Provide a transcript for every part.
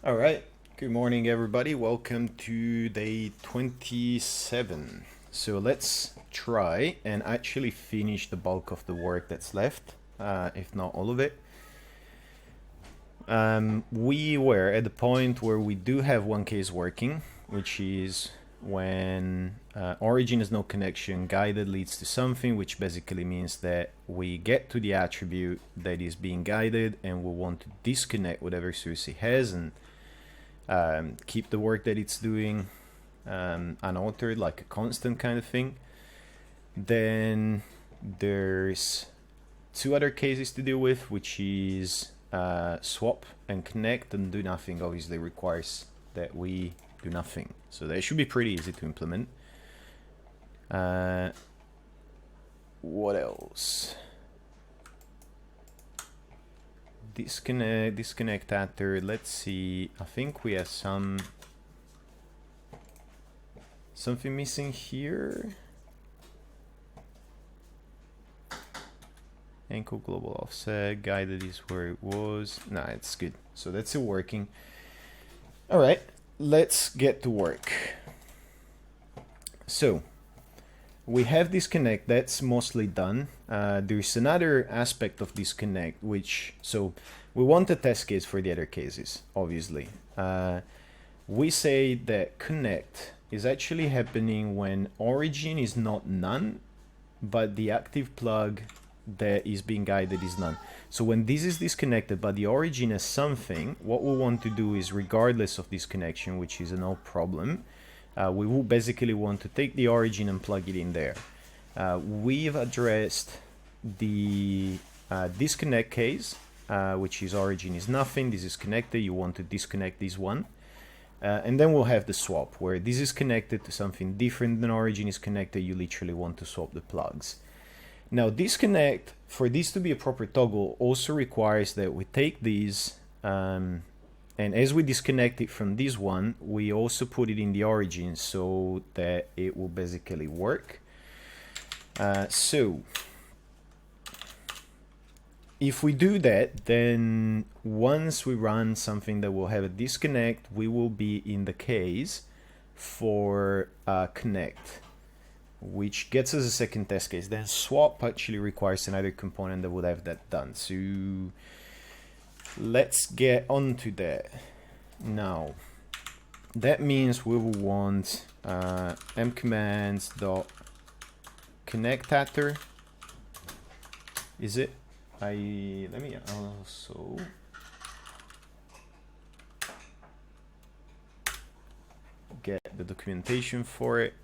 All right. Good morning, everybody. Welcome to day 27. So let's try and actually finish the bulk of the work that's left, if not all of it. We were at the point where we do have one case working, which is when origin has no connection, guided leads to something, which basically means that we get to the attribute that is being guided and we want to disconnect whatever source it has and keep the work that it's doing unaltered, like a constant kind of thing. Then there's two other cases to deal with, which is swap and connect, and do nothing obviously requires that we do nothing. So that should be pretty easy to implement. What else? Disconnect after. Let's see. I think we have something missing here. Ankle global offset guided is where it was. Nah, it's good. So that's still working. All right, let's get to work. So we have disconnect. That's mostly done. There's another aspect of disconnect, which so we want a test case for the other cases. Obviously, we say that connect is actually happening when origin is not none, but the active plug that is being guided is none. So when this is disconnected but the origin is something, what we want to do is, regardless of this connection, which is no problem, we will basically want to take the origin and plug it in there. We've addressed the disconnect case, which is origin is nothing, this is connected, you want to disconnect this one. And then we'll have the swap, where this is connected to something different than origin is connected, you literally want to swap the plugs. Now, disconnect, for this to be a proper toggle, also requires that we take these, and as we disconnect it from this one, we also put it in the origin so that it will basically work. So, if we do that, then once we run something that will have a disconnect, we will be in the case for connect, which gets us a second test case. Then swap actually requires another component that would have that done. So let's get onto that. Now, that means we will want mcommands dot connect actor. Is it? Let me also get the documentation for it.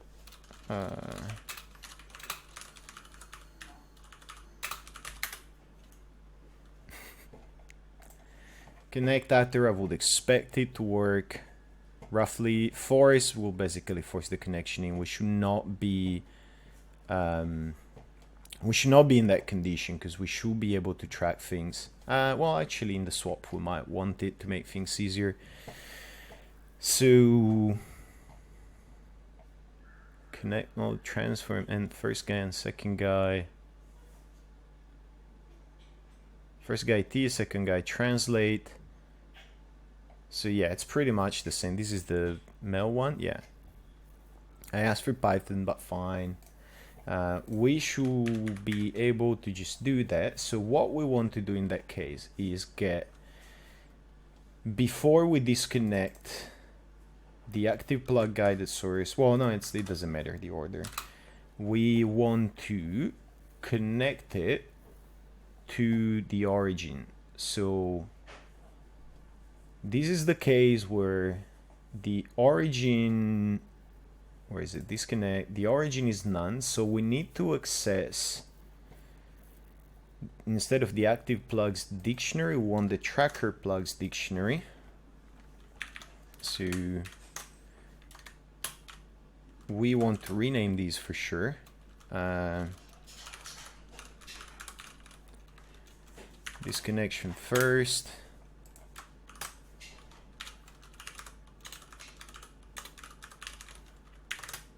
Connect actor, I would expect it to work roughly. Force will basically force the connection in. We should not be in that condition because we should be able to track things. Well, actually in the swap we might want it to make things easier. So connect mode, transform, and first guy and second guy. First guy T, second guy translate. So yeah, it's pretty much the same. This is the mail one, yeah. I asked for Python, but fine. We should be able to just do that. So what we want to do in that case is get, before we disconnect the active plug guided source, well, no, it doesn't matter the order. We want to connect it to the origin. So this is the case where the origin, where is it? Disconnect. The origin is none, so we need to access, instead of the active plugs dictionary, we want the tracker plugs dictionary. So we want to rename these for sure. Disconnection first.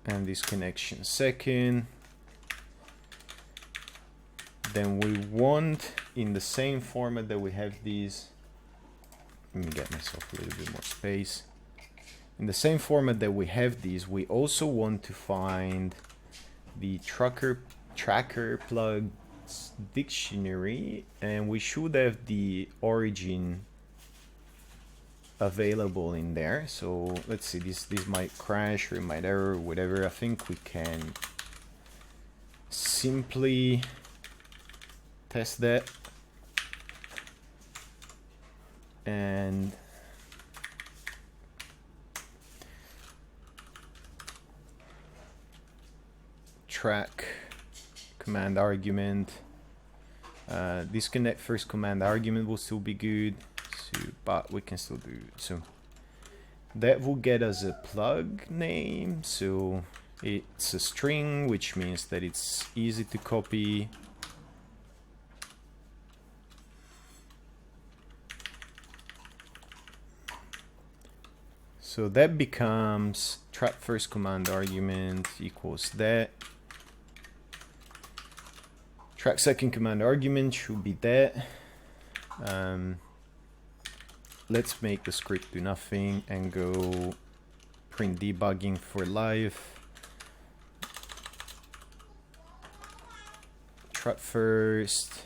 And disconnection second. Then we want, in the same format that we have these Let me get myself a little bit more space. In the same format that we have these, we also want to find the tracker plugs dictionary, and we should have the origin available in there. So let's see, this might crash or it might error or whatever. I think we can simply test that and track command argument. Disconnect first command argument will still be good, so, but we can still do so. That will get us a plug name, so it's a string, which means that it's easy to copy. So that becomes track first command argument equals that. Track second command argument should be that. Let's make the script do nothing and go print debugging for live. Track first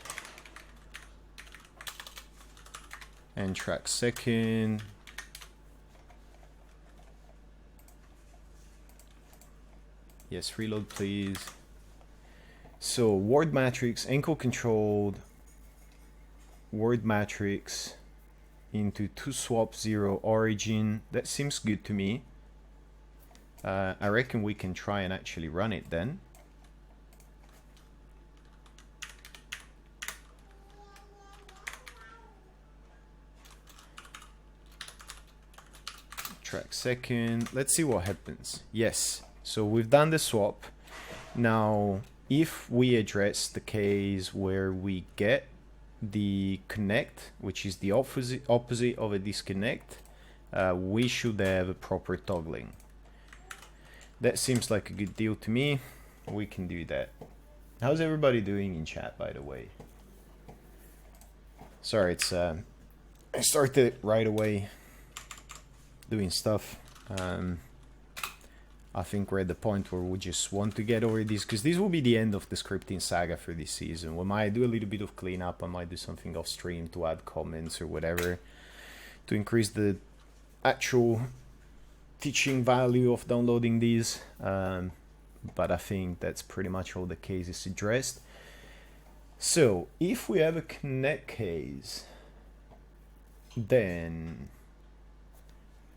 and track second. Yes, reload please. So word matrix, encode controlled word matrix into to_swap0 origin. That seems good to me. I reckon we can try and actually run it then. Track second. Let's see what happens. Yes. So we've done the swap. Now, if we address the case where we get the connect, which is the opposite of a disconnect, we should have a proper toggling. That seems like a good deal to me. We can do that. How's everybody doing in chat, by the way? Sorry, it's I started right away doing stuff. I think we're at the point where we just want to get over this, because this will be the end of the scripting saga for this season. We might do a little bit of cleanup. I might do something off stream to add comments or whatever to increase the actual teaching value of downloading these. But I think that's pretty much all the cases addressed. So if we have a connect case, then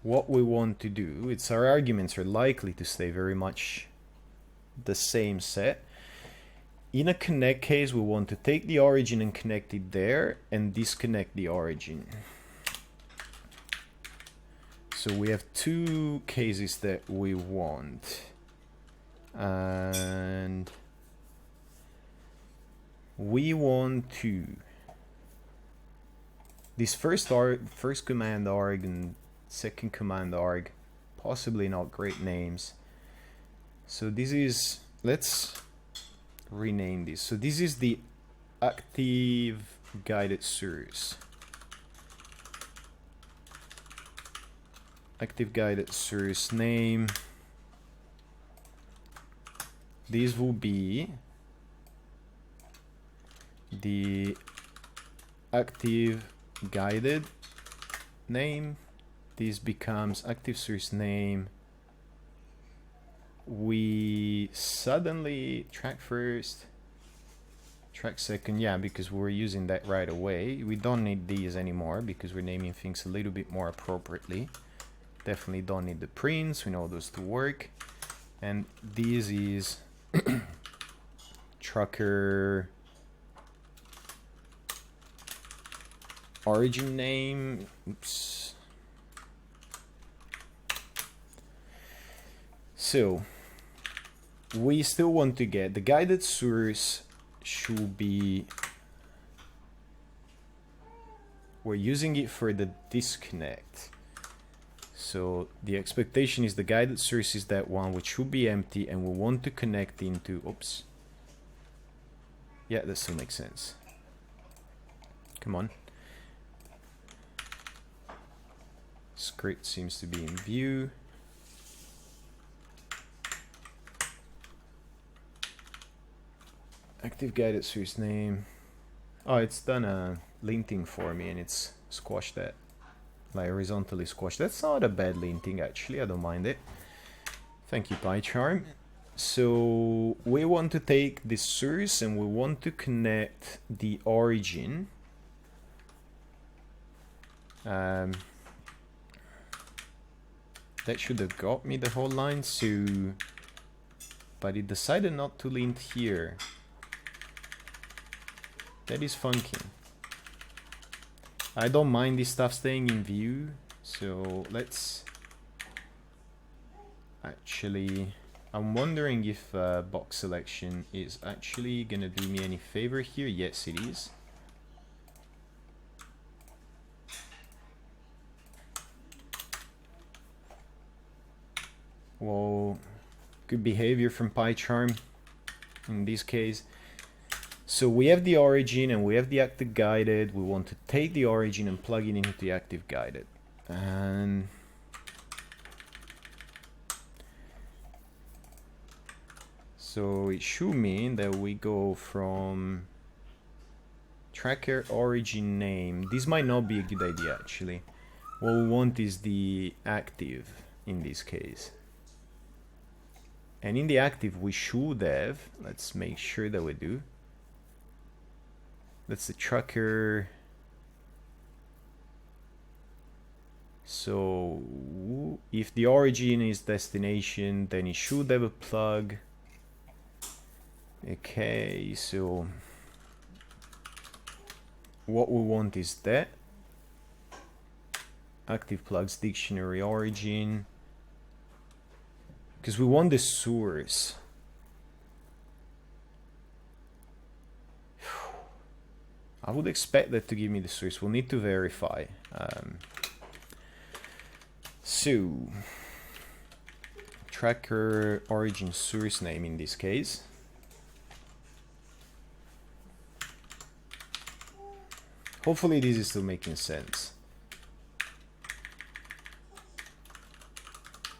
what we want to do, it's our arguments are likely to stay very much the same set. In a connect case, we want to take the origin and connect it there and disconnect the origin. So we have two cases that we want. And we want to this first command arg and second command arg, possibly not great names. So this is, let's rename this. So this is the active guided source. Active guided source name. This will be the active guided name. This becomes active source name. We suddenly track first, track second, yeah, because we're using that right away. We don't need these anymore because we're naming things a little bit more appropriately. Definitely don't need the prints, we know those to work. And this is tracker origin name. Oops. So we still want to get the guided source should be, we're using it for the disconnect. So the expectation is the guided source is that one, which should be empty, and we want to connect into, oops. Yeah, that still makes sense. Come on. Script seems to be in view. Active guided source name. Oh, it's done a linting for me and it's squashed that. Like horizontally squashed. That's not a bad linting actually, I don't mind it. Thank you, PyCharm. So we want to take this source and we want to connect the origin. That should have got me the whole line, so but it decided not to lint here. That is funky. I don't mind this stuff staying in view, so let's actually, I'm wondering if box selection is actually gonna do me any favor here. Yes, it is. Well, good behavior from PyCharm in this case. So we have the origin and we have the active guided. We want to take the origin and plug it into the active guided. And so it should mean that we go from tracker origin name. This might not be a good idea actually. What we want is the active in this case. And in the active we should have, let's make sure that we do. That's the tracker. So if the origin is destination, then it should have a plug. Okay, so what we want is that active plugs dictionary origin, because we want the source. I would expect that to give me the source. We'll need to verify. So tracker origin source name in this case. Hopefully this is still making sense.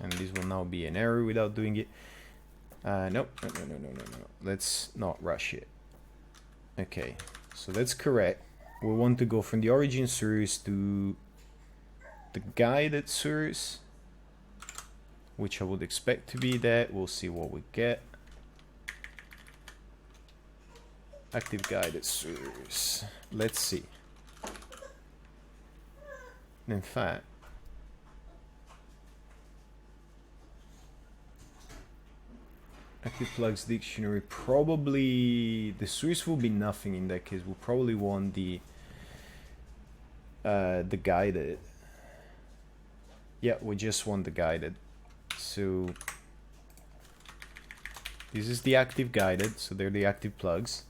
And this will now be an error without doing it. No. Let's not rush it. Okay, so that's correct. We want to go from the origin source to the guided source, which I would expect to be that. We'll see what we get. Active guided source. Let's see. In fact, active plugs dictionary, probably the source will be nothing in that case. We'll probably want the guided. Yeah, we just want the guided. So this is the active guided, so they're the active plugs.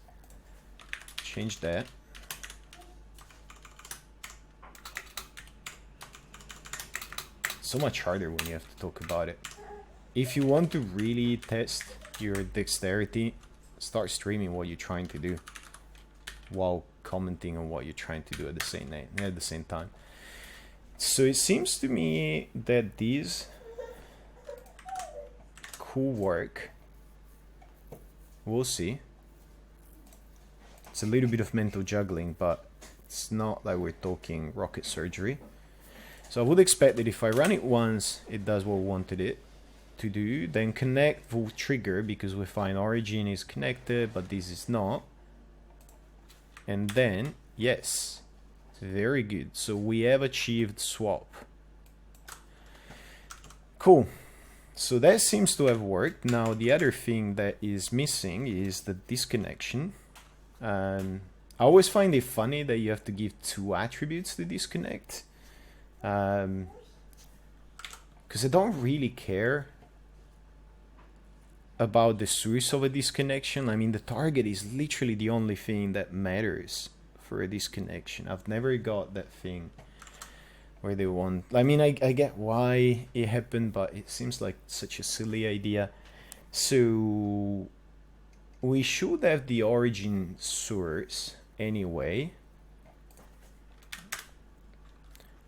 Change that. So much harder when you have to talk about it. If you want to really test your dexterity, start streaming what you're trying to do while commenting on what you're trying to do at the same time. So it seems to me that these could work. We'll see. It's a little bit of mental juggling, but it's not like we're talking rocket surgery. So I would expect that if I run it once, it does what we wanted it to do. Then connect will trigger because we find origin is connected, but this is not. And then, yes, very good. So we have achieved swap. Cool. So that seems to have worked. Now the other thing that is missing is the disconnection. I always find it funny that you have to give 2 attributes to disconnect. Because I don't really care about the source of a disconnection. I mean, the target is literally the only thing that matters for a disconnection. I've never got that thing where they want... I mean, I get why it happened, but it seems like such a silly idea. So we should have the origin source anyway.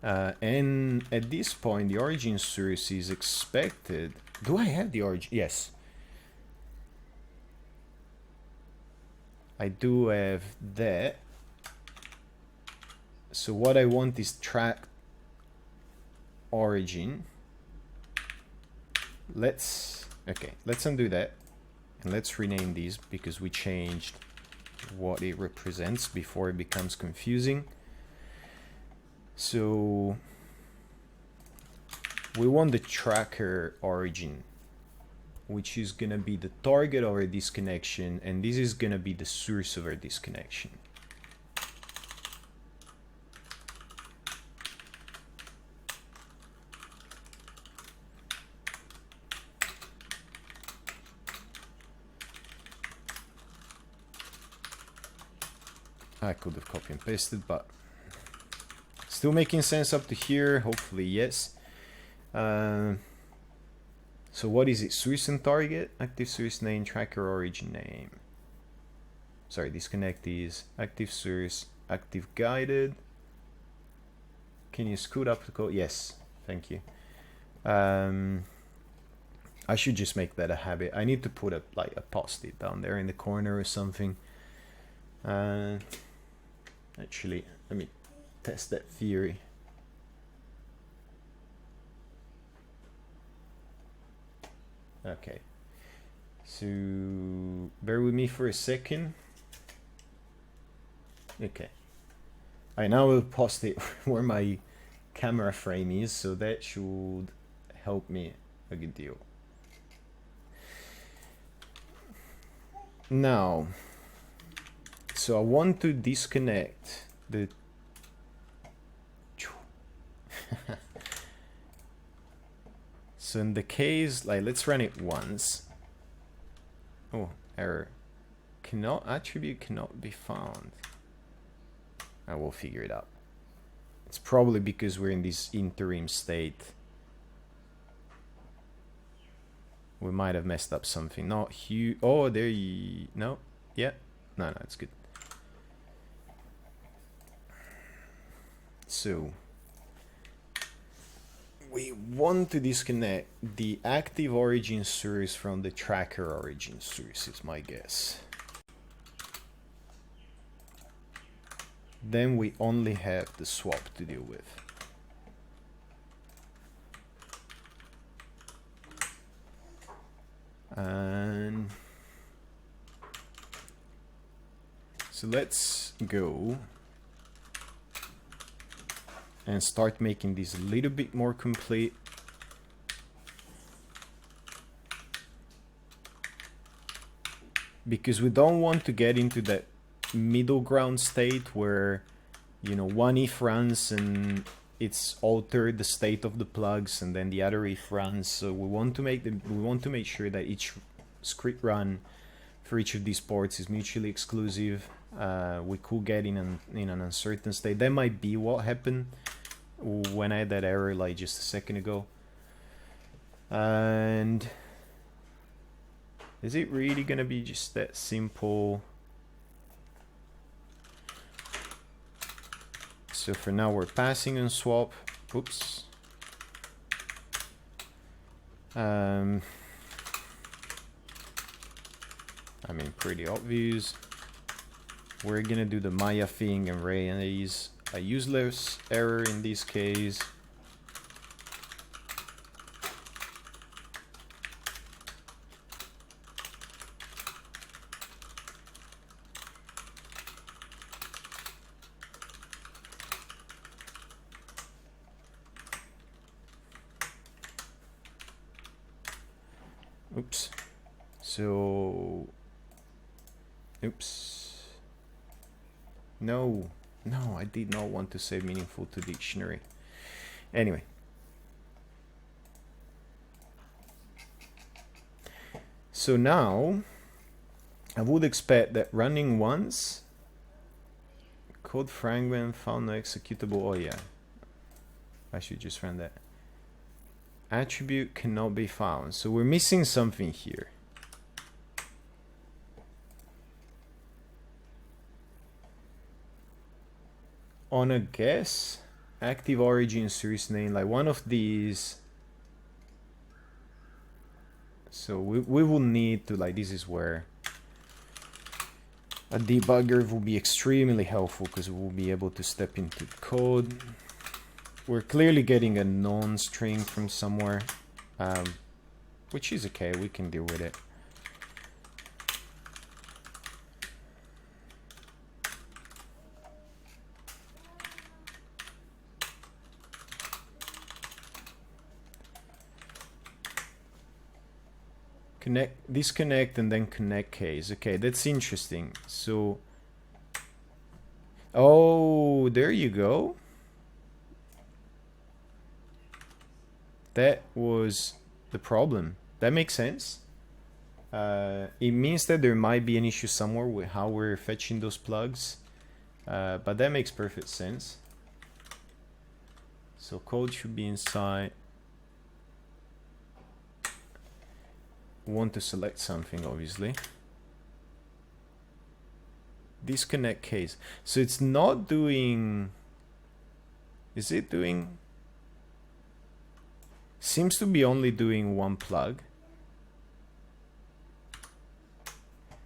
And at this point, the origin source is expected. Do I have the origin? Yes. I do have that. So what I want is track origin. Let's undo that. And let's rename these because we changed what it represents before it becomes confusing. So we want the tracker origin, which is going to be the target of our disconnection, and this is going to be the source of our disconnection. I could have copy and pasted, but still making sense up to here. Hopefully, yes. So what is it? Source and target, active source name, tracker origin name. Sorry, disconnect is active source, active guided. Can you scoot up the code? Yes, thank you. I should just make that a habit. I need to put a post-it down there in the corner or something. Actually, let me test that theory. Okay, so bear with me for a second. Okay, I now will post it where my camera frame is, so that should help me a good deal. Now, so I want to disconnect the so in the case, let's run it once. Oh, error. Attribute cannot be found. I will figure it out. It's probably because we're in this interim state. We might have messed up something. Not huge. Oh, there you. No. Yeah. No, it's good. So we want to disconnect the active origin source from the tracker origin source, is my guess. Then we only have the swap to deal with. And so let's go and start making this a little bit more complete. Because we don't want to get into that middle ground state where, you know, one if runs and it's altered the state of the plugs, and then the other if runs. So we want to make sure that each script run for each of these ports is mutually exclusive. We could get in an uncertain state. That might be what happened when I had that error like just a second ago. And is it really gonna be just that simple? So for now we're passing on swap. Oops. I mean, pretty obvious. We're gonna do the Maya thing and raise a useless error in this case. Oops. So, oops. No, I did not want to save meaningful to dictionary. Anyway. So now, I would expect that running once, code fragment found no executable. Oh yeah, I should just run that. Attribute cannot be found. So we're missing something here. On a guess, active origin source name, like one of these. So we will need to, like, this is where a debugger will be extremely helpful, because we'll be able to step into code. We're clearly getting a non-string from somewhere, which is okay, we can deal with it. Connect, disconnect, and then connect case. Okay, that's interesting. So, oh, there you go. That was the problem. That makes sense. It means that there might be an issue somewhere with how we're fetching those plugs, but that makes perfect sense. So code should be inside. Want to select something, obviously. Disconnect case. So it's not doing. Is it doing? Seems to be only doing one plug.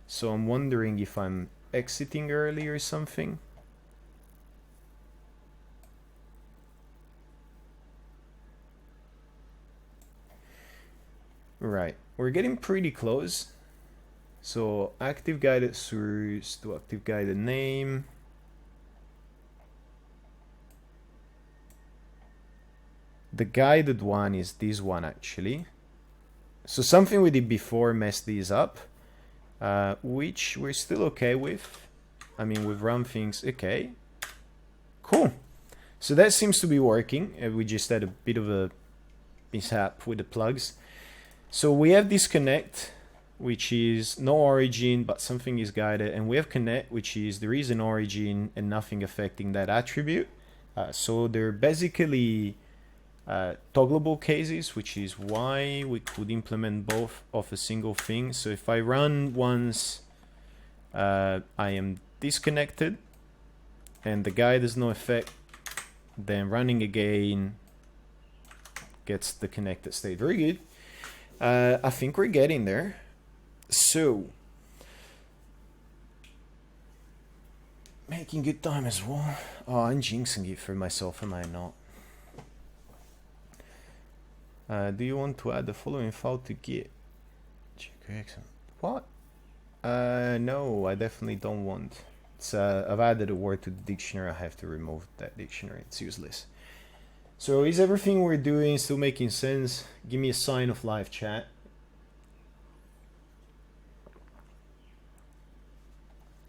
So I'm wondering if I'm exiting early or something. Right, we're getting pretty close. So active guided source to active guided name. The guided one is this one, actually. So something we did before messed these up, which we're still okay with. I mean, we've run things okay. Cool. So that seems to be working. We just had a bit of a mishap with the plugs. So we have disconnect, which is no origin, but something is guided. And we have connect, which is there is an origin and nothing affecting that attribute. So they're basically toggleable cases, which is why we could implement both of a single thing. So if I run once, I am disconnected and the guide has no effect, then running again gets the connected state. Very good. I think we're getting there. So, making good time as well. Oh, I'm jinxing it for myself, am I not? Do you want to add the following file to Git? What? No, I definitely don't want. It's I've added a word to the dictionary. I have to remove that dictionary. It's useless. So is everything we're doing still making sense? Give me a sign of live, chat.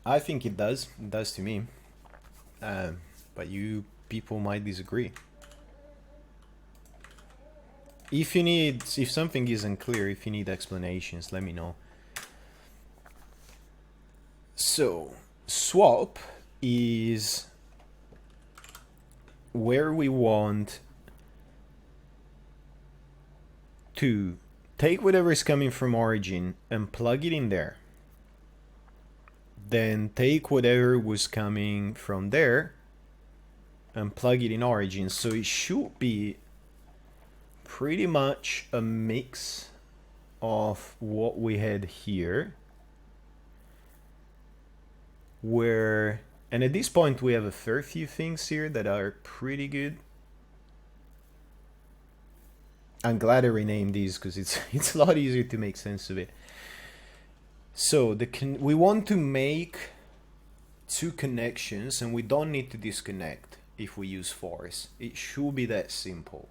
I think it does. It does to me. But you people might disagree. If you need, if something isn't clear, if you need explanations, let me know. So, swap is where we want to take whatever is coming from origin and plug it in there. Then take whatever was coming from there and plug it in origin. So it should be pretty much a mix of what we had here, where, and at this point we have a fair few things here that are pretty good. I'm glad I renamed these because it's a lot easier to make sense of it. So we want to make two connections and we don't need to disconnect if we use force. It should be that simple.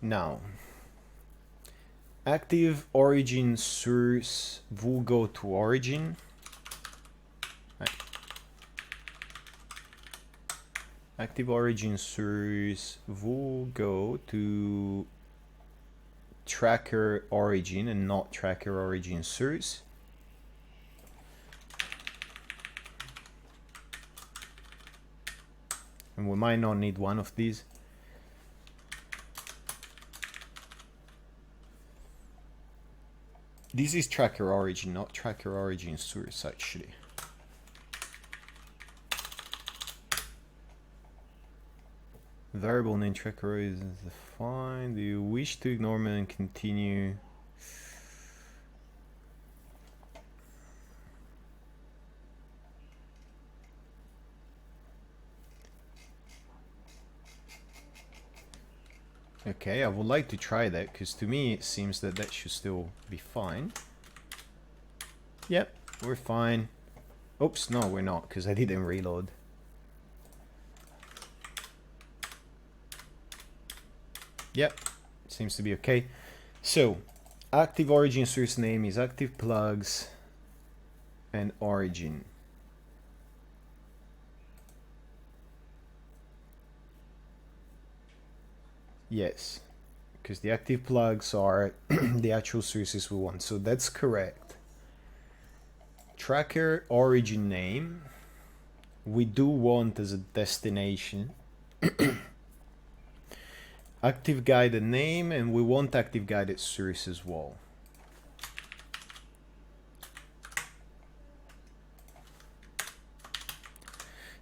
Now, active origin source will go to origin. Active origin source will go to tracker origin and not tracker origin source. And we might not need one of these. This is tracker origin, not tracker origin source, actually. Variable name tracker is defined. Do you wish to ignore them and continue? Okay, I would like to try that, because to me it seems that that should still be fine. Yep, we're fine. Oops, no, we're not, because I didn't reload. Yep, seems to be okay. So, active origin source name is active plugs and origin. Yes, because the active plugs are the actual sources we want, so that's correct. Tracker origin name, we do want as a destination. Active guided name, and we want active guided source as well.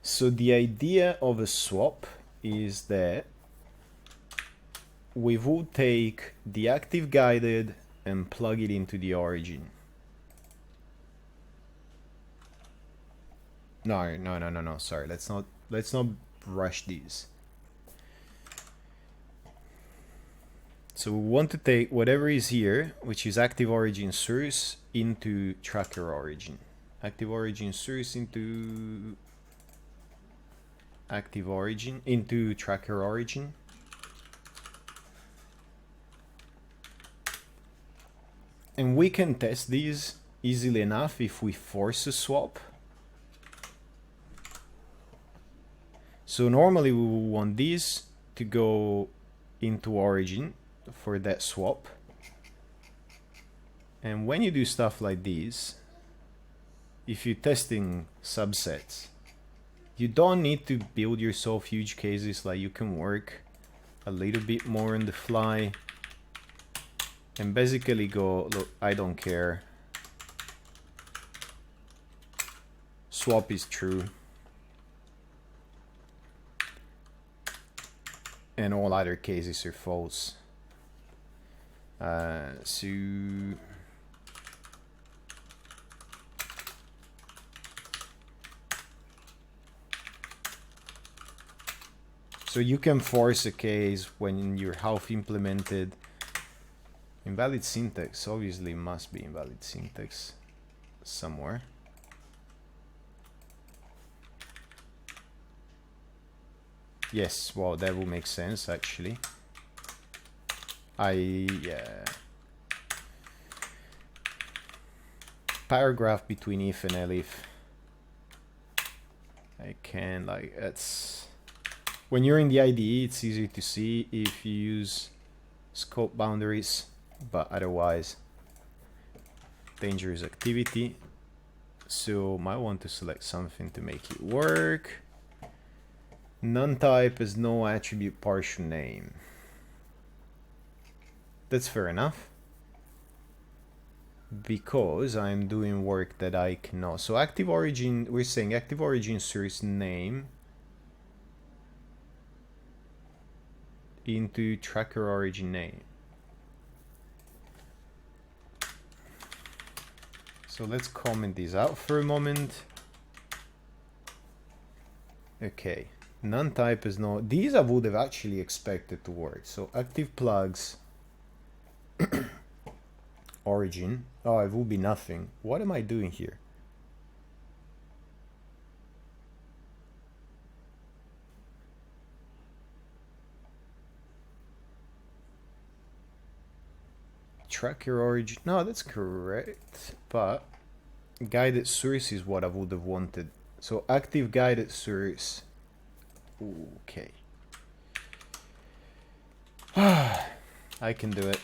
So the idea of a swap is that we will take the active guided and plug it into the origin. No, sorry, let's not rush these. So we want to take whatever is here, which is active origin source, into tracker origin. Active origin source into active origin, into tracker origin. And we can test these easily enough if we force a swap. So normally we will want these to go into origin for that swap. And when you do stuff like this, if you're testing subsets, you don't need to build yourself huge cases. Like, you can work a little bit more on the fly and basically go, look, I don't care, swap is true, and all other cases are false. So you can force a case when you're half implemented. Invalid syntax, obviously must be invalid syntax somewhere. Yes, well, that will make sense actually. Yeah. Paragraph between if and elif. I can, like, it's when you're in the IDE, it's easy to see if you use scope boundaries, but otherwise dangerous activity. So might want to select something to make it work. None type is no attribute partial name. That's fair enough, because I'm doing work that I cannot. So active origin, we're saying active origin source name into tracker origin name. So let's comment this out for a moment. Okay, none type is no. These I would have actually expected to work. So active plugs origin. Oh, it will be nothing. What am I doing here? Tracker origin. No, that's correct. But guided source is what I would have wanted. So active guided source. Okay. I can do it.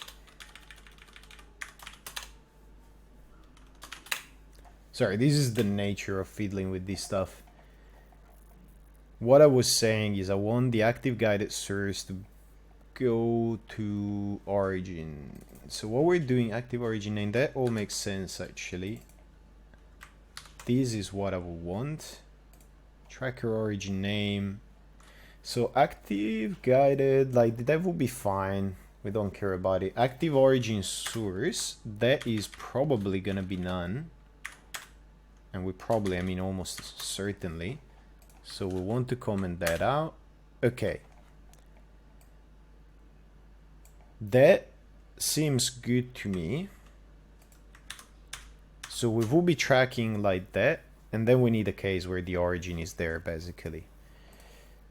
Sorry, this is the nature of fiddling with this stuff. What I was saying is I want the active guided source to go to origin. So what we're doing, active origin name, that all makes sense actually. This is what I would want. Tracker origin name. So active, guided, like that will be fine. We don't care about it. Active origin source, that is probably gonna be none. And we probably, I mean almost certainly. So we want to comment that out. Okay. That seems good to me. So we will be tracking like that. And then we need a case where the origin is there, basically.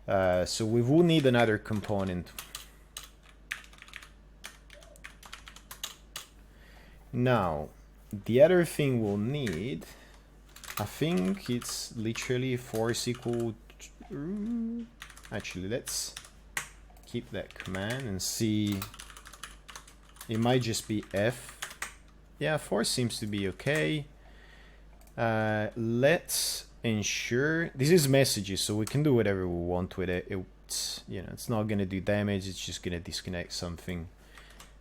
So we will need another component. Now, the other thing we'll need, I think it's literally force equal to, actually, let's keep that command and see. It might just be F. Yeah, force seems to be okay. Let's ensure this is messages, so we can do whatever we want with it. It's, you know, it's not gonna do damage. It's just gonna disconnect something.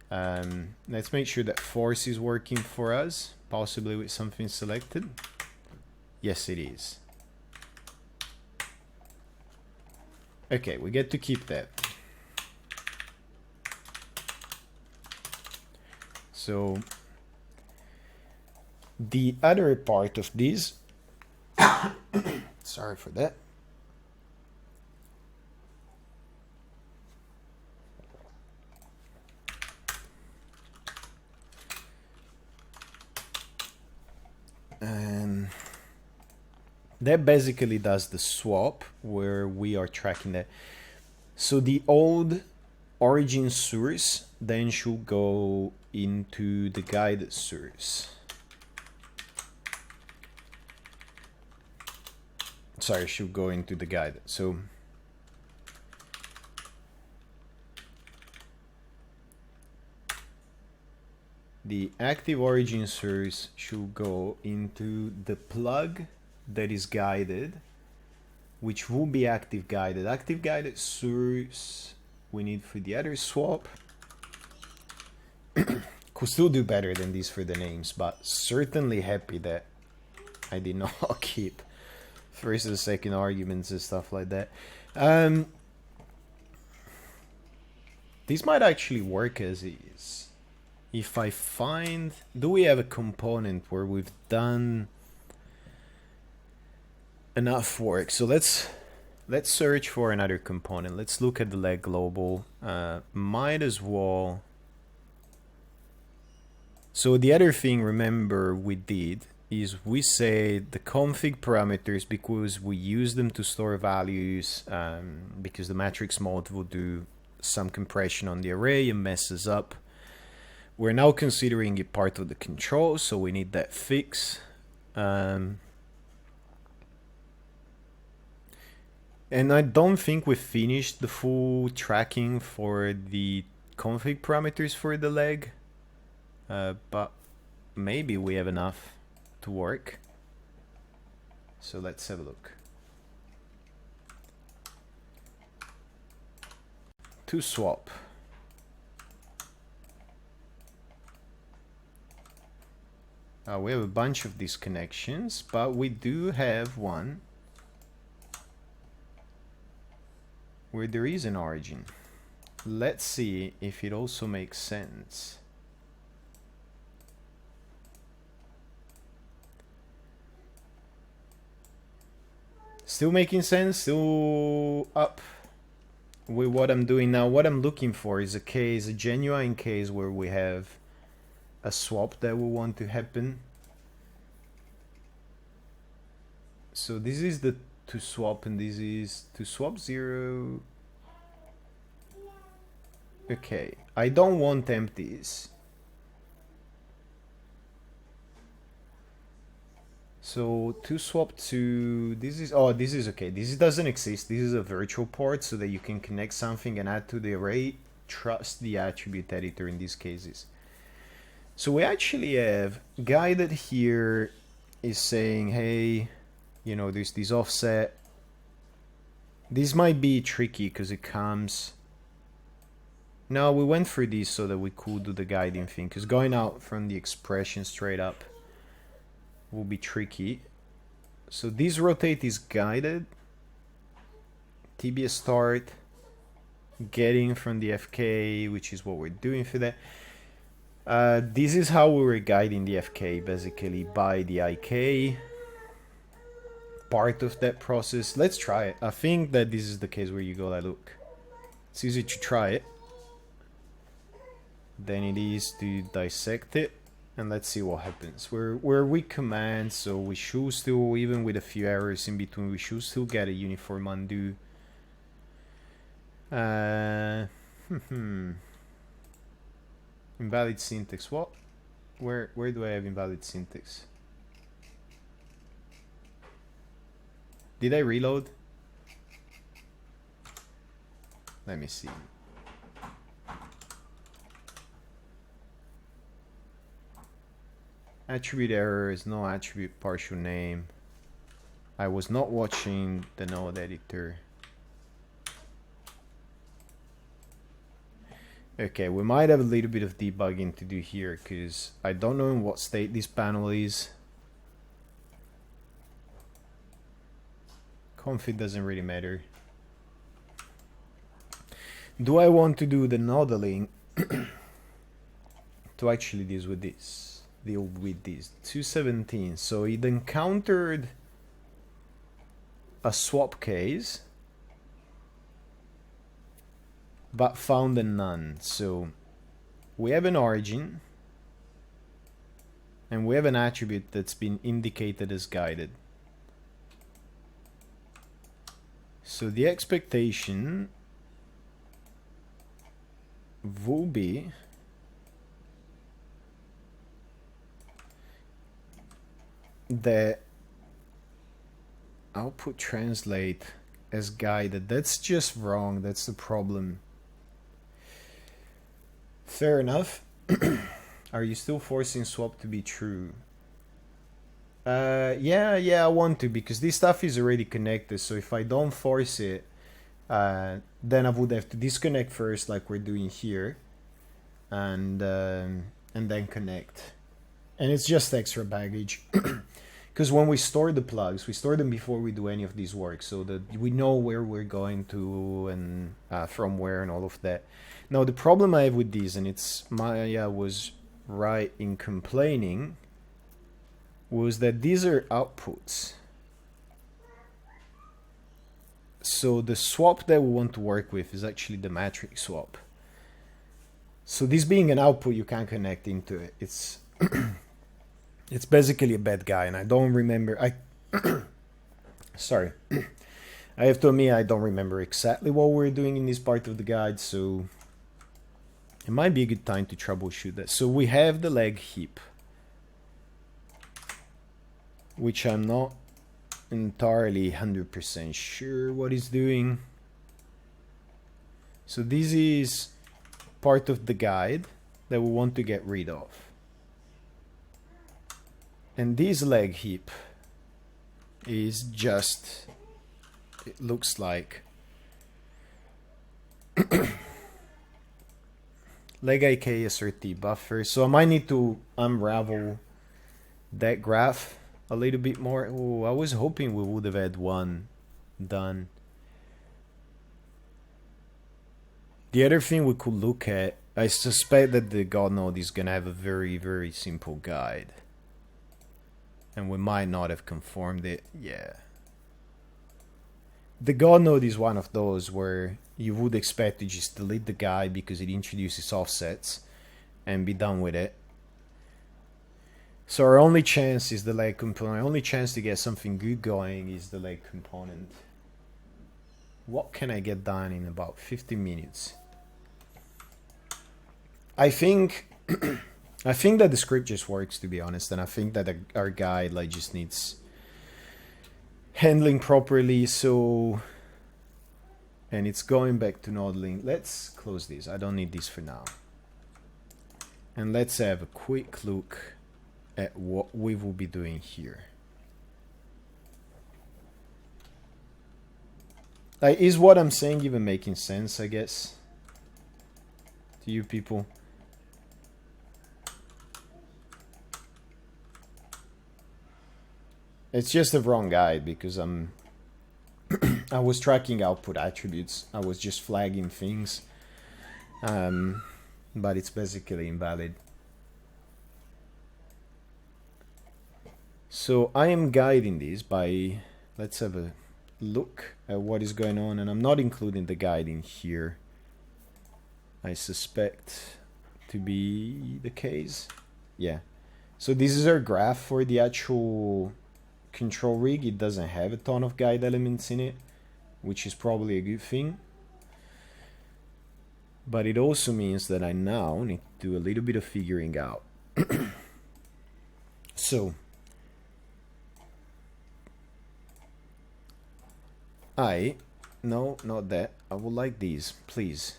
Let's make sure that force is working for us, possibly with something selected. Yes, it is. Okay, we get to keep that. So the other part of this, sorry for that. And that basically does the swap where we are tracking that. So the old origin source then should go into the guided source. Sorry, should go into the guided. So the active origin source should go into the plug that is guided, which will be active guided. Active guided source we need for the other swap. Could still do better than this for the names, but certainly happy that I did not keep first and second arguments and stuff like that. This might actually work as is. If I find, do we have a component where we've done enough work? So let's search for another component. Let's look at the leg global. Might as well. So the other thing, remember, we did is we say the config parameters, because we use them to store values, because the matrix mode will do some compression on the array and messes up. We're now considering it part of the control, so we need that fix. And I don't think we finished the full tracking for the config parameters for the leg, but maybe we have enough to work. So let's have a look. To swap. We have a bunch of these connections, but we do have one where there is an origin. Let's see if it also makes sense. Still making sense, still up with what I'm doing now. What I'm looking for is a case, a genuine case where we have a swap that will want to happen. So this is the to swap, and this is to swap 0. Okay, I don't want empties. So to swap to, this is, oh, this is okay. This doesn't exist. This is a virtual port so that you can connect something and add to the array. Trust the attribute editor in these cases. So we actually have guided here is saying, hey, you know, there's this offset. This might be tricky because it comes. No, we went for this so that we could do the guiding thing, because going out from the expression straight up will be tricky. So this rotate is guided. tibia start, getting from the FK, which is what we're doing for that. This is how we were guiding the FK, basically, by the IK. Part of that process. Let's try it. I think that this is the case where you go like, look, it's easy to try it than it is to dissect it. And let's see what happens. We're weak commands, so we should still, even with a few errors in between, we should still get a uniform undo. Invalid syntax. What? Where do I have invalid syntax? Did I reload? Let me see. Attribute errors, no attribute partial name. I was not watching the node editor. Okay, we might have a little bit of debugging to do here because I don't know in what state this panel is. Config doesn't really matter. Do I want to do the nodeling to actually deal with this? 217. So it encountered a swap case, but found a none. So we have an origin, and we have an attribute that's been indicated as guided. So the expectation will be that output translate as guided. That's just wrong. That's the problem. Fair enough. Are you still forcing swap to be true? Yeah, I want to, because this stuff is already connected. So if I don't force it, then I would have to disconnect first, like we're doing here, and then connect. And it's just extra baggage. Because when we store the plugs, we store them before we do any of this work, so that we know where we're going to and from where and all of that. Now the problem I have with these, and it's Maya was right in complaining, was that these are outputs. So the swap that we want to work with is actually the matrix swap. So this being an output, you can't connect into it. It's it's basically a bad guy, and I don't remember. Sorry. I have to admit I don't remember exactly what we're doing in this part of the guide, so it might be a good time to troubleshoot that. So we have the leg heap, which I'm not entirely 100% sure what it's doing. So this is part of the guide that we want to get rid of. And this leg heap is just, it looks like leg IK SRT buffer. So I might need to unravel that graph a little bit more. Oh, I was hoping we would have had one done. The other thing we could look at, I suspect that the God node is gonna have a very, very simple guide. And we might not have conformed it. Yeah. The God node is one of those where you would expect to just delete the guide because it introduces offsets and be done with it. So our only chance is the leg component. Our only chance to get something good going is the leg component. What can I get done in about 15 minutes? I think I think that the script just works, to be honest, and I think that our guide like just needs handling properly. So, and it's going back to nodeling. Let's close this. I don't need this for now. And let's have a quick look at what we will be doing here. Like, is what I'm saying even making sense, I guess, to you people? It's just the wrong guide because I'm I was tracking output attributes. I was just flagging things. But it's basically invalid. So I am guiding this by, let's have a look at what is going on, and I'm not including the guiding here. I suspect to be the case. Yeah. So this is our graph for the actual control rig. It doesn't have a ton of guide elements in it, which is probably a good thing. But it also means that I now need to do a little bit of figuring out. So no, not that. I would like these, please.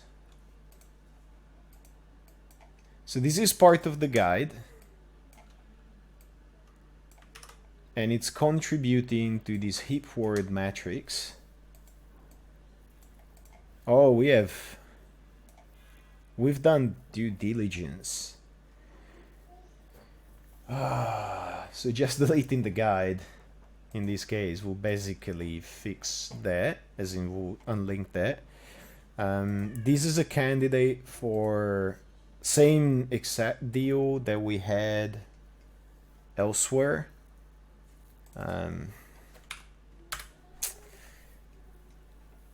So this is part of the guide. And it's contributing to this heap forward matrix. Oh, we've done due diligence. So just deleting the guide in this case will basically fix that, as in we'll unlink that. This is a candidate for same exact deal that we had elsewhere.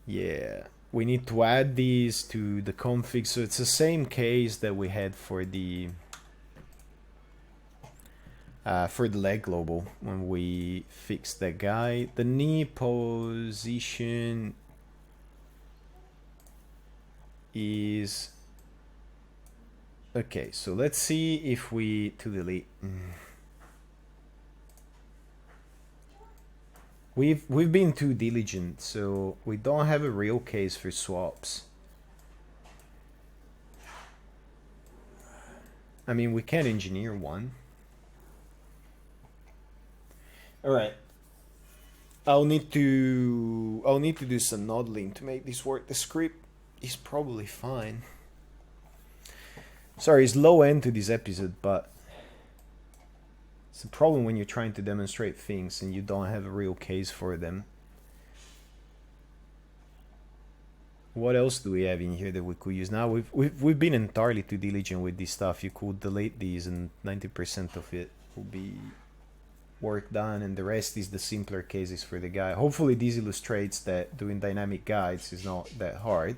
Yeah, we need to add these to the config, so it's the same case that we had for the leg global when we fixed that guy. The knee position is okay. So let's see if we delete. We've been too diligent, so we don't have a real case for swaps. I mean, we can engineer one. All right. I'll need to do some modeling to make this work. The script is probably fine. Sorry, it's low end to this episode, but it's a problem when you're trying to demonstrate things and you don't have a real case for them. What else do we have in here that we could use? Now we've been entirely too diligent with this stuff. You could delete these and 90% of it will be work done, and the rest is the simpler cases for the guy. Hopefully this illustrates that doing dynamic guides is not that hard.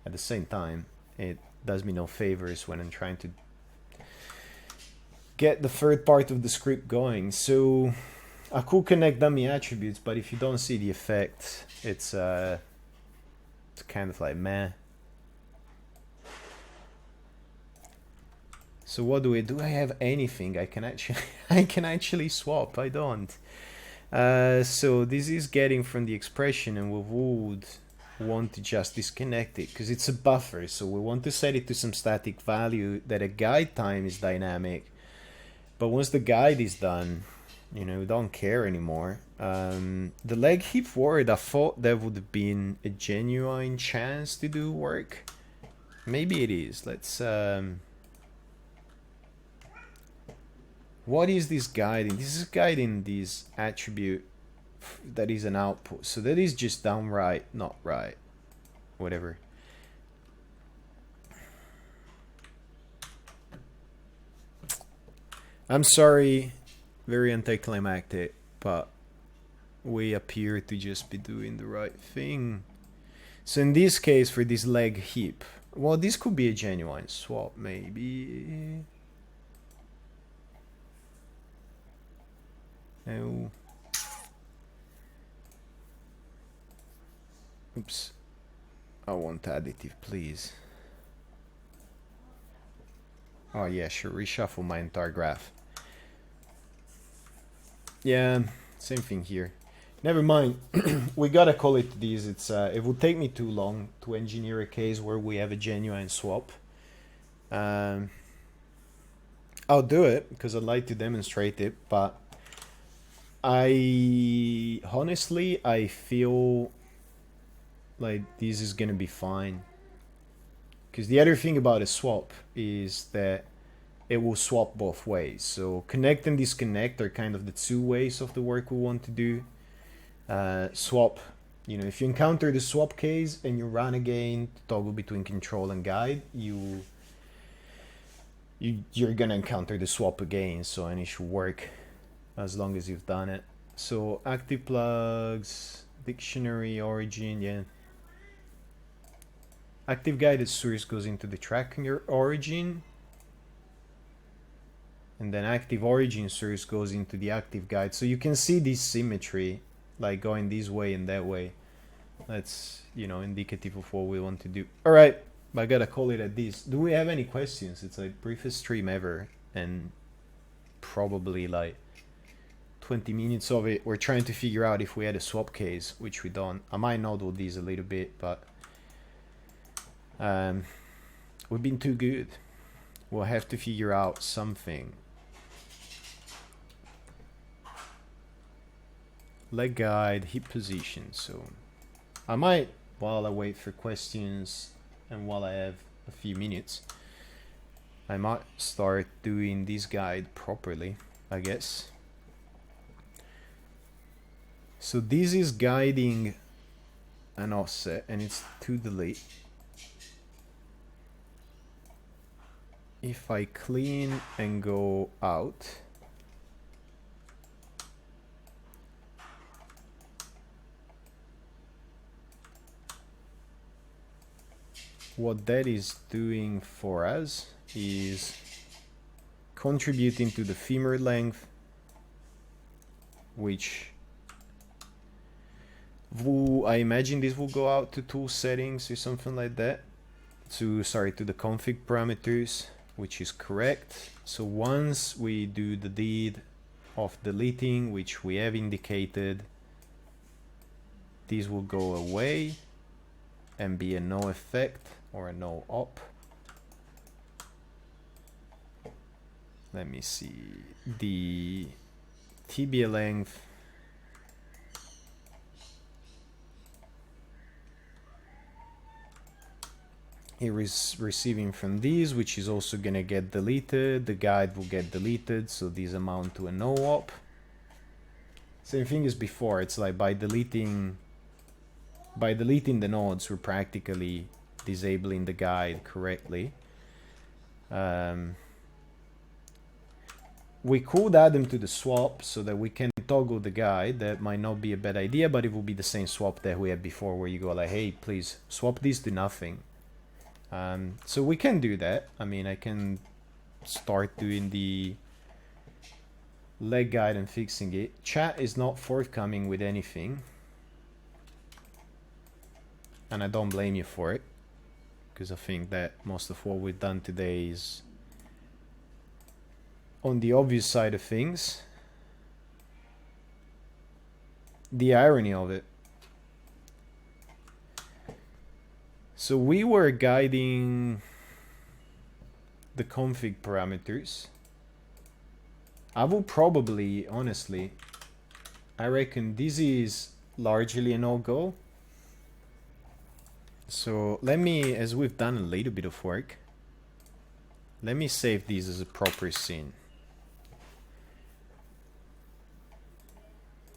At the same time, it does me no favors when I'm trying to get the third part of the script going. So I could connect dummy attributes, but if you don't see the effect, it's kind of like meh. So what do I have anything I can actually swap? I don't. So this is getting from the expression, and we would want to just disconnect it because it's a buffer. So we want to set it to some static value that a guide time is dynamic. But once the guide is done, we don't care anymore. The leg heap forward, I thought that would have been a genuine chance to do work. Maybe it is. Let's what is this guiding? This is guiding this attribute that is an output. So that is just downright not right. Whatever. I'm sorry, very anticlimactic, but we appear to just be doing the right thing. So in this case, for this leg heap, well, this could be a genuine swap, maybe. No. Oops. I want additive, please. Oh yeah, sure. Reshuffle my entire graph. Yeah, same thing here. Never mind. We gotta call it this. It would take me too long to engineer a case where we have a genuine swap. I'll do it because I'd like to demonstrate it, but honestly, I feel like this is gonna be fine. Because the other thing about a swap is that it will swap both ways. So connect and disconnect are kind of the two ways of the work we want to do. Swap You know, if you encounter the swap case and you run again, toggle between control and guide, you're gonna encounter the swap again, so and it should work as long as you've done it. So active plugs, dictionary, origin, yeah. Active guided source goes into the tracking origin, and then active origin source goes into the active guide. So you can see this symmetry, like going this way and that way. That's, you know, indicative of what we want to do. All right, I gotta call it at this. Do we have any questions? It's like briefest stream ever, and probably like 20 minutes of it. We're trying to figure out if we had a swap case, which we don't. I might noodle these a little bit, but we've been too good. We'll have to figure out something. Leg guide, hip position. So I might, while I wait for questions and while I have a few minutes, I might start doing this guide properly, I guess. So this is guiding an offset and it's to delete. If I clean and go out, what that is doing for us is contributing to the femur length, which I imagine this will go out to tool settings or something like that, to the config parameters, which is correct. So once we do the deed of deleting, which we have indicated, this will go away and be a no effect or a no op. Let me see, the tibia length it is receiving from these, which is also gonna get deleted. The guide will get deleted, so these amount to a no op. Same thing as before. It's like by deleting the nodes, we're practically disabling the guide correctly. We could add them to the swap so that we can toggle the guide. That might not be a bad idea, but it will be the same swap that we had before, where you go like, hey, please swap these to nothing. So we can do that. I mean, I can start doing the leg guide and fixing it. Chat is not forthcoming with anything, and I don't blame you for it, because I think that most of what we've done today is on the obvious side of things. The irony of it. So we were guiding the config parameters. I will probably, honestly, I reckon this is largely a no-go. So let me, as we've done a little bit of work, let me save these as a proper scene.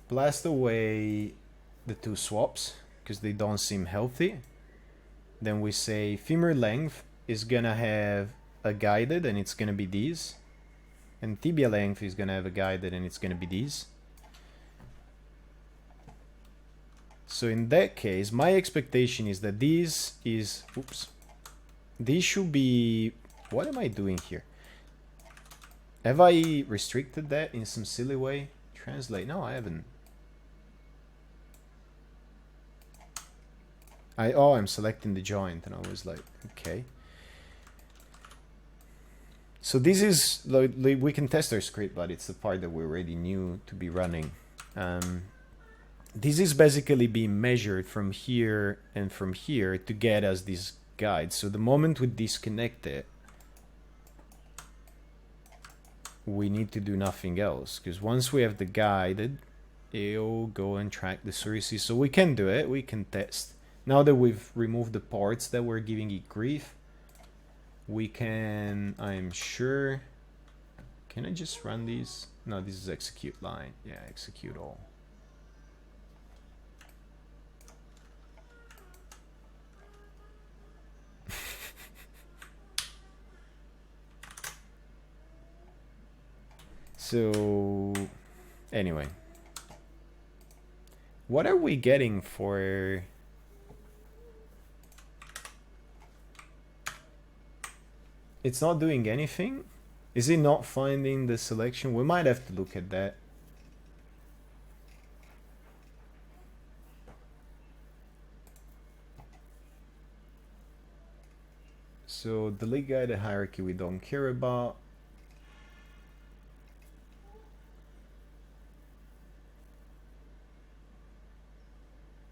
Blast away the two swaps because they don't seem healthy. Then we say femur length is gonna have a guided and it's gonna be these, and tibia length is gonna have a guided and it's gonna be these. So in that case, my expectation is that this is, this should be, what am I doing here? Have I restricted that in some silly way? Translate, no, I haven't. I'm selecting the joint and I was like, okay. So this is, like, we can test our script, but it's the part that we already knew to be running. This is basically being measured from here and from here to get us this guide. So the moment we disconnect it, we need to do nothing else, because once we have the guided, it'll go and track the sources. So we can do it, we can test. Now that we've removed the parts that were giving it grief, we can, I'm sure, can I just run these? No, this is execute line. Yeah, execute all. So anyway, what are we getting for... It's not doing anything? Is it not finding the selection? We might have to look at that. So delete guided hierarchy we don't care about.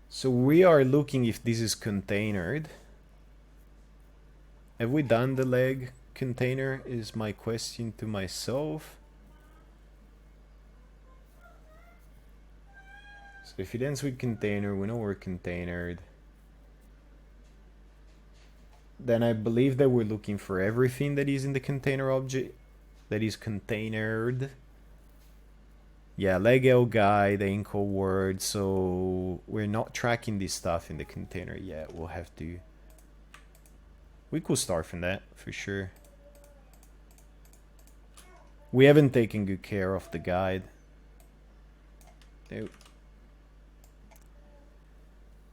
So we are looking if this is containered. Have we done the leg container is my question to myself. So if it ends with container, we know we're containered. Then I believe that we're looking for everything that is in the container object that is containered. Yeah, Lego guide, Inco word. So we're not tracking this stuff in the container yet. We'll have to. We could start from that for sure. We haven't taken good care of the guide. Nope.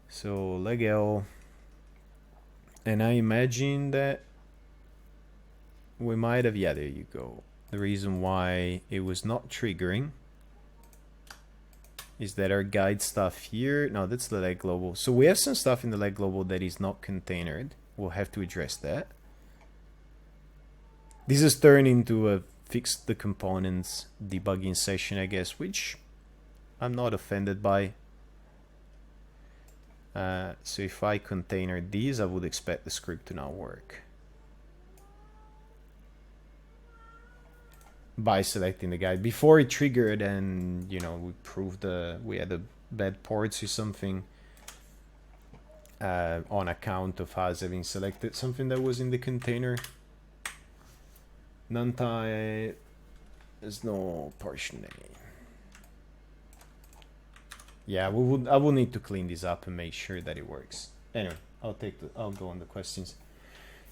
So Lego. And I imagine that we might have, yeah, there you go. The reason why it was not triggering is that our guide stuff here, no, that's the leg global. So we have some stuff in the leg global that is not containered. We'll have to address that. This has turned into a fix the components debugging session, I guess, which I'm not offended by. So if I container these, I would expect the script to not work. By selecting the guide. Before it triggered and, you know, we proved we had a bad ports or something on account of us having selected something that was in the container. Nuntype, there's no partial name. Yeah, I will need to clean this up and make sure that it works. Anyway, I'll go on the questions.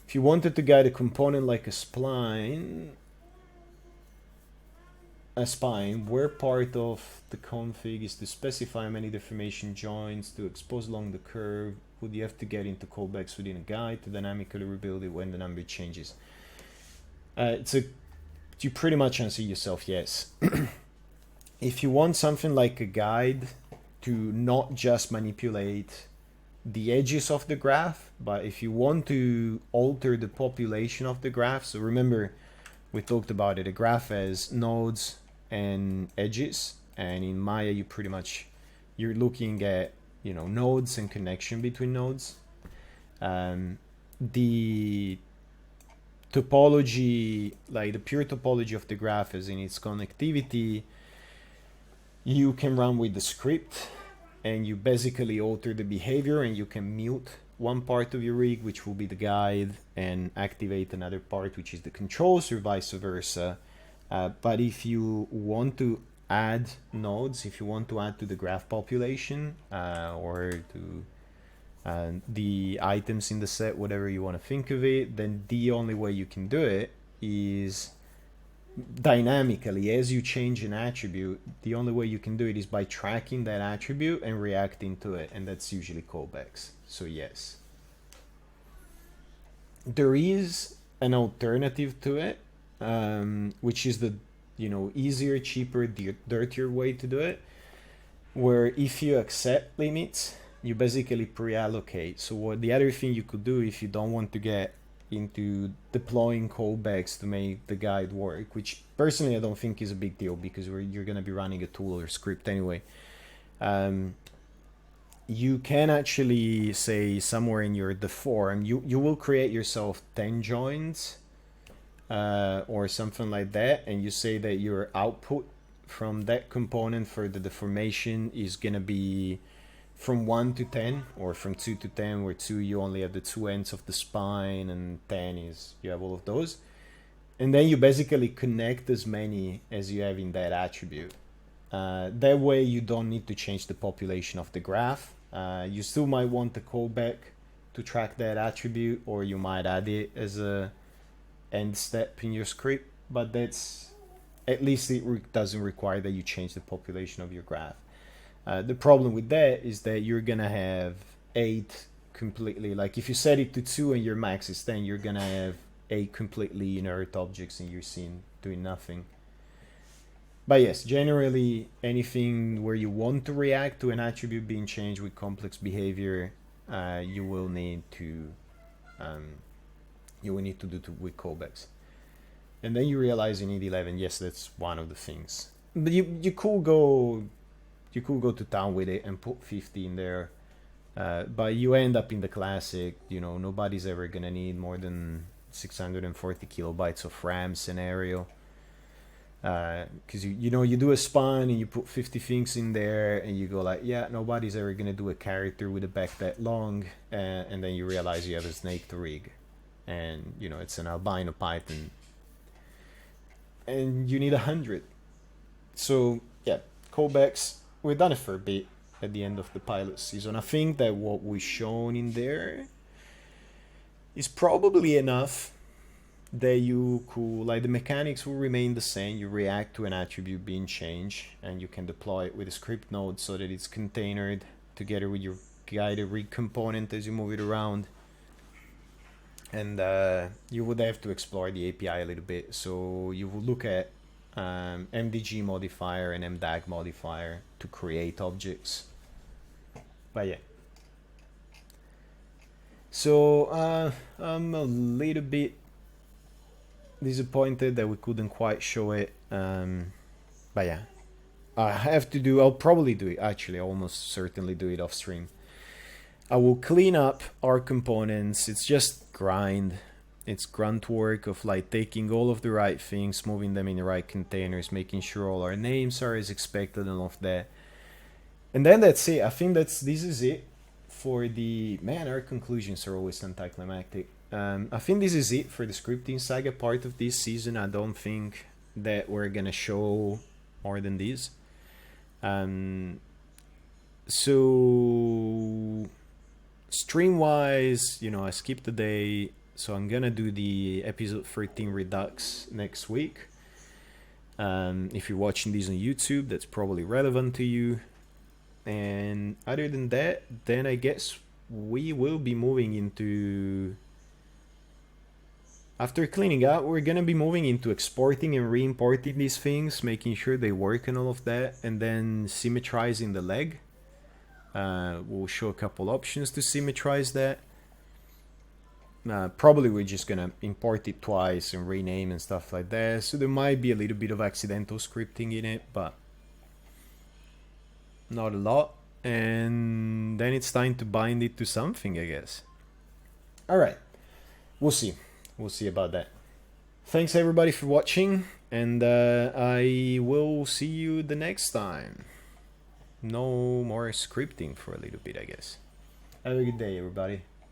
If you wanted to guide a component like a spline, where part of the config is to specify many deformation joints to expose along the curve, would you have to get into callbacks within a guide to dynamically rebuild it when the number changes? You pretty much answer yourself yes. If you want something like a guide to not just manipulate the edges of the graph, but if you want to alter the population of the graph, so remember we talked about it, a graph has nodes and edges, and in Maya you're looking at, you know, nodes and connection between nodes. The topology, like the pure topology of the graph as in its connectivity, you can run with the script and you basically alter the behavior, and you can mute one part of your rig, which will be the guide, and activate another part, which is the controls, or vice versa. But if you want to add nodes, if you want to add to the graph population or to the items in the set, whatever you want to think of it, then the only way you can do it is dynamically. As you change an attribute, the only way you can do it is by tracking that attribute and reacting to it, and that's usually callbacks. So yes, there is an alternative to it, which is the, you know, easier, cheaper, dirtier way to do it, where if you accept limits, you basically pre-allocate. So what the other thing you could do if you don't want to get into deploying callbacks to make the guide work, which personally I don't think is a big deal because you're going to be running a tool or script anyway. You can actually say somewhere in your deform, you will create yourself 10 joins or something like that, and you say that your output from that component for the deformation is going to be from 1 to 10 or from 2 to 10, where 2 you only have the two ends of the spine and 10 is you have all of those, and then you basically connect as many as you have in that attribute. That way you don't need to change the population of the graph. You still might want the callback to track that attribute, or you might add it as a end step in your script, but that's at least it doesn't require that you change the population of your graph. The problem with that is that you're gonna have 8 completely, like if you set it to 2 and your max is 10, you're gonna have 8 completely inert objects in your scene doing nothing. But yes, generally anything where you want to react to an attribute being changed with complex behavior, you will need to do with callbacks. And then you realize you need 11. Yes, that's one of the things. But you could go to town with it and put 50 in there. But you end up in the classic, nobody's ever gonna need more than 640 kilobytes of RAM scenario. Because you do a spawn and you put 50 things in there and you go like, yeah, nobody's ever gonna do a character with a back that long, and then you realize you have a snake to rig, and it's an albino python, and you need 100. So yeah, callbacks, we've done it for a bit at the end of the pilot season. I think that what we've shown in there is probably enough that you could, like, the mechanics will remain the same. You react to an attribute being changed and you can deploy it with a script node so that it's containered together with your guided rig component as you move it around. And you would have to explore the API a little bit. So you will look at MDG modifier and MDAG modifier to create objects. But yeah. So I'm a little bit disappointed that we couldn't quite show it, but yeah, I'll probably do it, actually almost certainly do it off stream. I will clean up our components. It's just grind, it's grunt work of like taking all of the right things, moving them in the right containers, making sure all our names are as expected and all of that, and then that's it. I think this is it for the, man, our conclusions are always anticlimactic. I think this is it for the scripting saga part of this season. I don't think that we're gonna show more than this. So stream wise, I skipped a day, so I'm gonna do the episode 13 Redux next week. If you're watching this on YouTube, that's probably relevant to you. And other than that, then I guess we will be moving into, after cleaning up, we're gonna be moving into exporting and re-importing these things, making sure they work and all of that, and then symmetrizing the leg. We'll show a couple options to symmetrize that. Probably we're just gonna import it twice and rename and stuff like that, so there might be a little bit of accidental scripting in it, but not a lot. And then it's time to bind it to something, I guess. Alright, we'll see about that. Thanks everybody for watching, and I will see you the next time. No more scripting for a little bit, I guess. Have a good day, everybody.